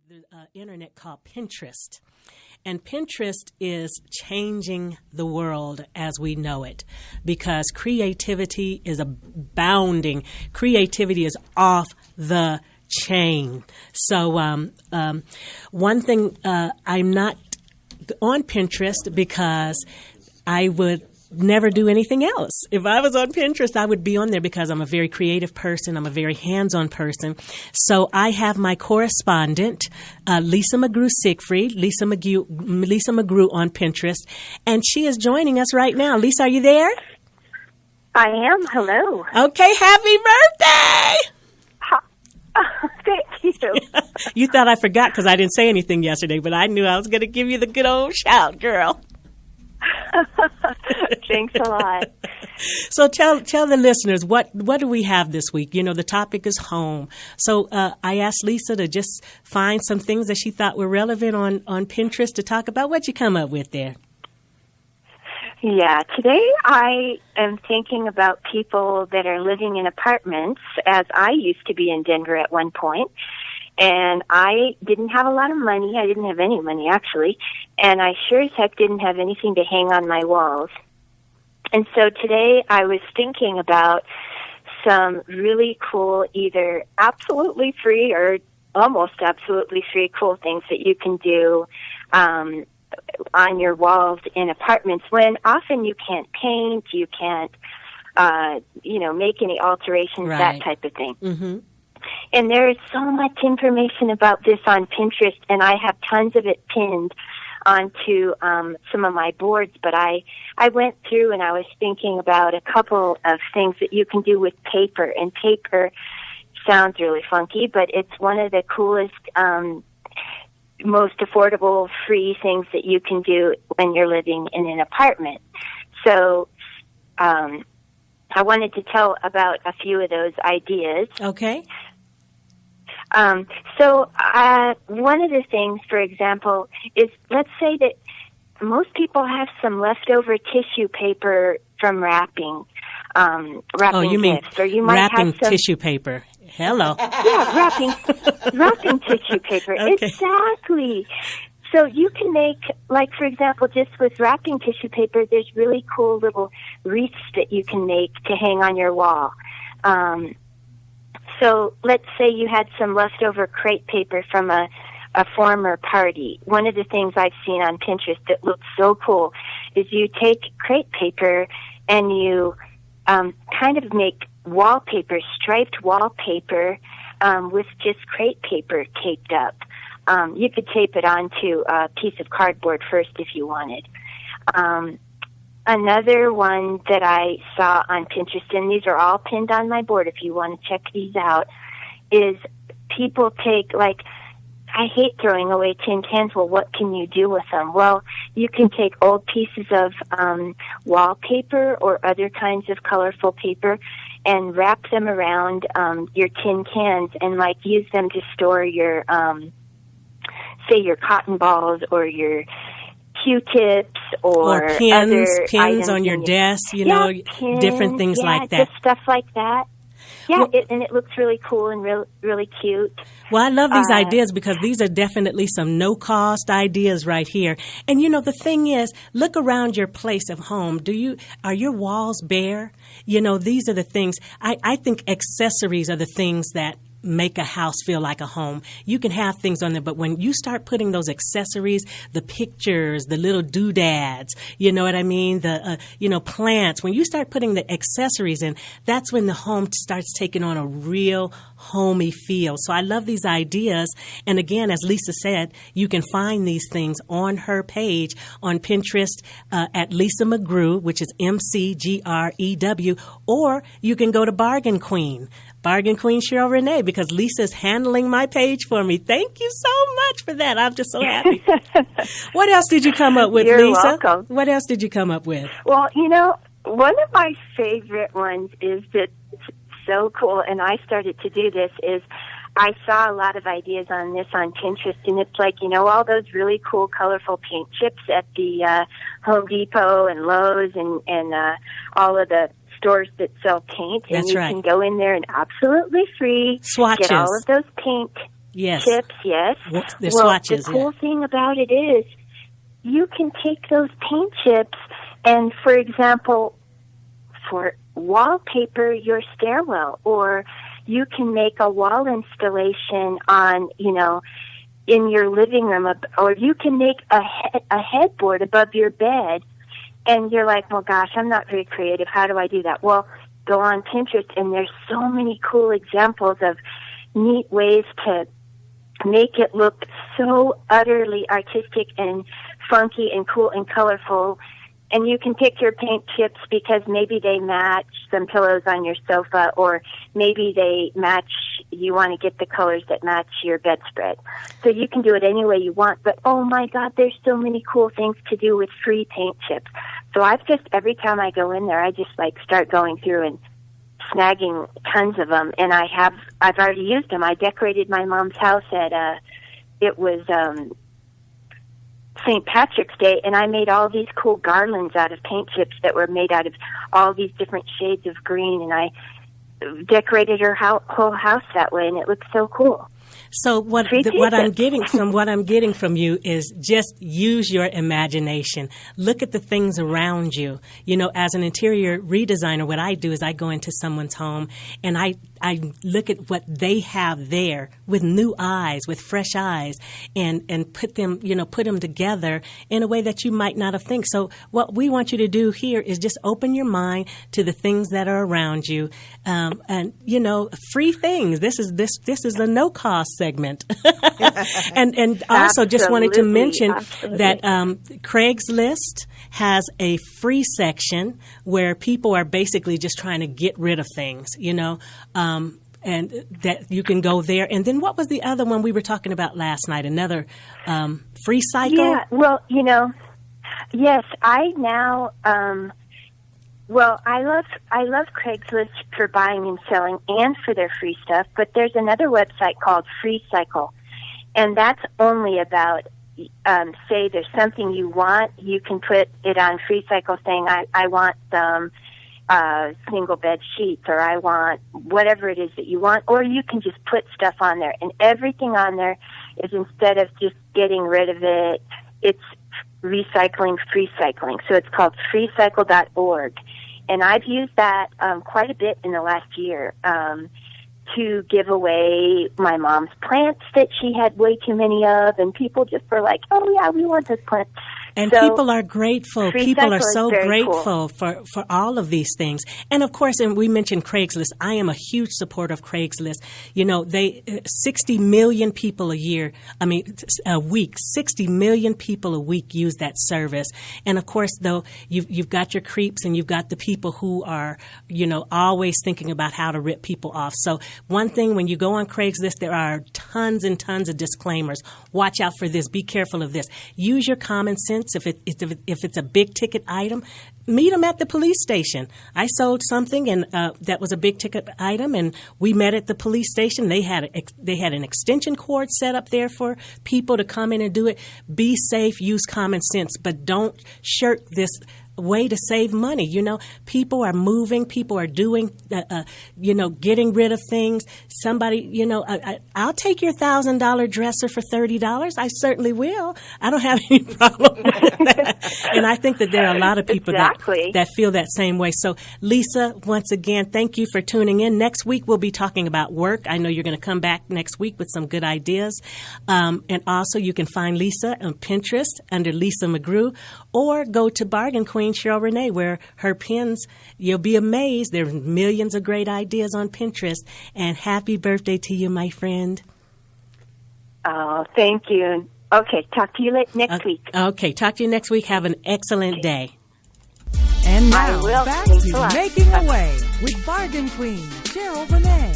the internet called Pinterest. And Pinterest is changing the world as we know it because creativity is abounding. Creativity is off the chain. So one thing, I'm not on Pinterest because I would never do anything else. If I was on Pinterest, I would be on there because I'm a very creative person. I'm a very hands-on person. So I have my correspondent, Lisa McGrew Siegfried, Lisa McGrew on Pinterest, and she is joining us right now. Lisa, are you there? I am. Hello. Okay, happy birthday! Thank you. You thought I forgot because I didn't say anything yesterday, but I knew I was going to give you the good old shout, girl. Thanks a lot. So tell the listeners, what do we have this week? You know, the topic is home. So I asked Lisa to just find some things that she thought were relevant on Pinterest to talk about. What'd you come up with there? Yeah, today I am thinking about people that are living in apartments, as I used to be in Denver at one point. And I didn't have a lot of money. I didn't have any money, actually. And I sure as heck didn't have anything to hang on my walls. And so today I was thinking about some really cool, either absolutely free or almost absolutely free cool things that you can do on your walls in apartments when often you can't paint, you can't, make any alterations, right. That type of thing. Mm-hmm. And there is so much information about this on Pinterest, and I have tons of it pinned onto some of my boards. But I went through and I was thinking about a couple of things that you can do with paper. And paper sounds really funky, but it's one of the coolest, most affordable, free things that you can do when you're living in an apartment. So I wanted to tell about a few of those ideas. Okay. So one of the things, for example, is let's say that most people have some leftover tissue paper from wrapping you mean gifts, or you might wrapping have some tissue paper. Hello. Yeah, wrapping tissue paper. Okay. Exactly. So you can make, like, for example, just with wrapping tissue paper, there's really cool little wreaths that you can make to hang on your wall. So let's say you had some leftover crepe paper from a former party. One of the things I've seen on Pinterest that looks so cool is you take crepe paper and you kind of make wallpaper, striped wallpaper with just crepe paper taped up. You could tape it onto a piece of cardboard first if you wanted. Another one that I saw on Pinterest, and these are all pinned on my board if you want to check these out, is people take, like, I hate throwing away tin cans. Well, what can you do with them? Well, you can take old pieces of wallpaper or other kinds of colorful paper and wrap them around your tin cans and, like, use them to store your, say, your cotton balls or your Q-tips or pins on your desk, pins, different things like that. Just stuff like that. Yeah, and it looks really cool and really cute. Well, I love these ideas because these are definitely some no-cost ideas right here. And, the thing is, look around your place of home. Are your walls bare? These are the things. I think accessories are the things that make a house feel like a home. You can have things on there, but when you start putting those accessories, the pictures, the little doodads, you know what I mean? The, plants, when you start putting the accessories in, that's when the home starts taking on a real homey feel. So I love these ideas. And again, as Lisa said, you can find these things on her page on Pinterest at Lisa McGrew, which is McGrew, or you can go to Bargain Queen Cheryl Renee, because Lisa's handling my page for me. Thank you so much for that. I'm just so happy. What else did you come up with, You're Lisa? welcome. What else did you come up with? Well, one of my favorite ones is that's so cool, and I started to do this, is I saw a lot of ideas on this on Pinterest, and it's like, all those really cool, colorful paint chips at the Home Depot and Lowe's and all of the stores that sell paint. That's and you right. can go in there and absolutely free Swatches. get all of those paint Yes. chips, yes. The swatches. The cool thing about it is you can take those paint chips and, for example, for wallpaper your stairwell, or you can make a wall installation on, in your living room, or you can make a headboard above your bed. And you're like, well, gosh, I'm not very creative. How do I do that? Well, go on Pinterest, and there's so many cool examples of neat ways to make it look so utterly artistic and funky and cool and colorful. And you can pick your paint chips because maybe they match some pillows on your sofa, or maybe you want to get the colors that match your bedspread. So you can do it any way you want, but oh my God, there's so many cool things to do with free paint chips. So every time I go in there, I just start going through and snagging tons of them, and I've already used them. I decorated my mom's house it was St. Patrick's Day, and I made all these cool garlands out of paint chips that were made out of all these different shades of green, and I decorated her whole house that way, and it looked so cool. So what I'm getting from you is just use your imagination. Look at the things around you. As an interior redesigner, what I do is I go into someone's home and I look at what they have there with new eyes, with fresh eyes, and put them together in a way that you might not have think. So what we want you to do here is just open your mind to the things that are around you, and free things. This is a no cost segment, and also just wanted to mention that Craigslist has a free section where people are basically just trying to get rid of things, and that you can go there. And then what was the other one we were talking about last night? Another free cycle? Yeah, well, yes, I now, I love Craigslist for buying and selling and for their free stuff, but there's another website called Free Cycle, and that's only about, say there's something you want, you can put it on Free Cycle saying, I want some single bed sheets, or I want whatever it is that you want, or you can just put stuff on there, and everything on there is, instead of just getting rid of it, it's recycling, free cycling. So it's called freecycle.org, and I've used that quite a bit in the last year to give away my mom's plants that she had way too many of, and people just were like, oh yeah, we want this plant. And so people are grateful. People are so grateful for all of these things. And of course, and we mentioned Craigslist. I am a huge supporter of Craigslist. 60 million people a week, 60 million people a week use that service. And of course, though, you've got your creeps and you've got the people who are, always thinking about how to rip people off. So one thing, when you go on Craigslist, there are tons and tons of disclaimers. Watch out for this. Be careful of this. Use your common sense. If it's a big ticket item, meet them at the police station. I sold something and that was a big ticket item, and we met at the police station. They had an extension cord set up there for people to come in and do it. Be safe. Use common sense, but don't shirk this way to save money. People are moving, people are doing, getting rid of things. Somebody, I'll take your $1,000 dresser for $30. I certainly will. I don't have any problem with that. And I think that there are a lot of people that feel that same way. So, Lisa, once again, thank you for tuning in. Next week, we'll be talking about work. I know you're going to come back next week with some good ideas. And also, you can find Lisa on Pinterest under Lisa McGrew, or go to Bargain Queen Cheryl Renee, where her pins, you'll be amazed. There are millions of great ideas on Pinterest. And happy birthday to you, my friend. Oh, thank you. Okay, talk to you next week. Okay, talk to you next week. Have an excellent day. And now, back to Making a Way with Bargain Queen Cheryl Renee.